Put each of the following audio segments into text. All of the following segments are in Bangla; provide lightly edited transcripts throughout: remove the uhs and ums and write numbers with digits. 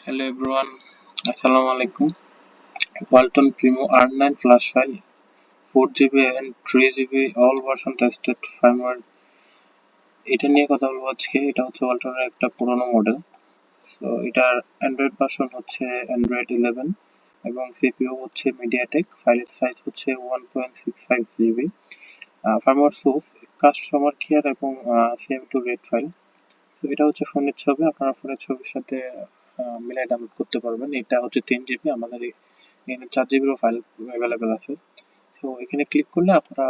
Hello everyone, Assalamu alaikum. Walton Primo R9 flash file, 4 GB and 3 GB all version tested firmware. এটা নিয়ে কথা বলবো আজকে। এটা হচ্ছে ওয়ালটনের একটা পুরনো মডেল। সো এটার অ্যান্ড্রয়েড ভার্সন হচ্ছে অ্যান্ড্রয়েড 11 এবং সিপিইউ হচ্ছে মিডিয়াটেক। ফাইলের সাইজ হচ্ছে 1.65 GB। Firmware source customer care এবং সেম টু রেড ফাইল। তো এটা হচ্ছে ফোনের ছবি, আপনারা ফোনের ছবির সাথে মিলাই ডাউনলোড করতে পারবেন। এটা হচ্ছে 3 GB, আমাদের এখানে 4 GB ফাইল অ্যাভেলেবেল আছে। সো এখানে ক্লিক করলে আপনারা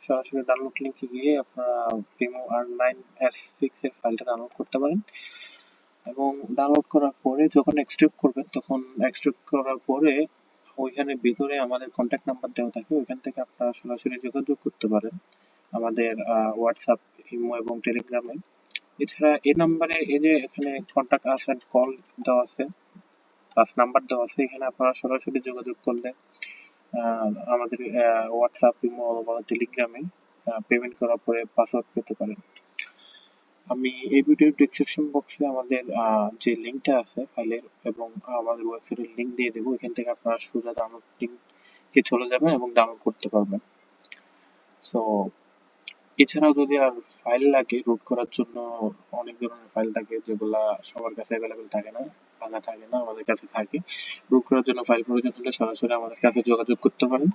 সরাসরি ডাউনলোড লিঙ্কে গিয়ে আপনারা প্রিমো R9S6 এর ফাইলটা ডাউনলোড করতে পারেন এবং ডাউনলোড করার পরে যখন এক্সট্রাক্ট করবেন তখন এক্সট্রাক্ট করার পরে ওইখানে ভিতরে আমাদের কন্ট্যাক্ট নাম্বার দেওয়া থাকে, ওইখান থেকে আপনারা সরাসরি যোগাযোগ করতে পারেন আমাদের হোয়াটসঅ্যাপ, ইমো এবং টেলিগ্রামে। এছাড়া এই নাম্বারে এই যে এখানে কন্ট্যাক্ট আস এন্ড কল দেওয়া আছে, প্লাস নাম্বার দেওয়া আছে, এখানে আপনারা সরাসরি যোগাযোগ করলে আমাদের হোয়াটসঅ্যাপ, ইমো বা টেলিগ্রামে পেমেন্ট করার পরে পাসওয়ার্ড পেতে পারেন। আমি এই ভিডিওর ডেসক্রিপশন বক্সে আমাদের যে লিঙ্কটা আছে ফাইলের এবং আমাদের ওয়েবসাইটের লিঙ্ক দিয়ে দেবো, এখান থেকে আপনারা সোজা ডাউনলোড লিঙ্কে চলে যাবেন এবং ডাউনলোড করতে পারবেন। সো এছাড়াও যদি আর ফাইল লাগে রুট করার জন্য, অনেক ধরনের ফাইল থাকে যেগুলা সবার কাছে অ্যাভেলেবেল থাকে না, বাংলা থাকে না, আমাদের কাছে থাকে। রুট করার জন্য ফাইল প্রয়োজন হলে সরাসরি আমাদের কাছে যোগাযোগ করতে পারেন।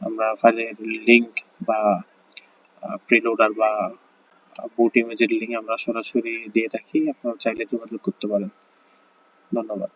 আমরা ফাইলের লিঙ্ক বা প্রিলোডার বা বুট ইমেজের লিঙ্ক আমরা সরাসরি দিয়ে থাকি, আপনারা চাইলে যোগাযোগ করতে পারেন। ধন্যবাদ।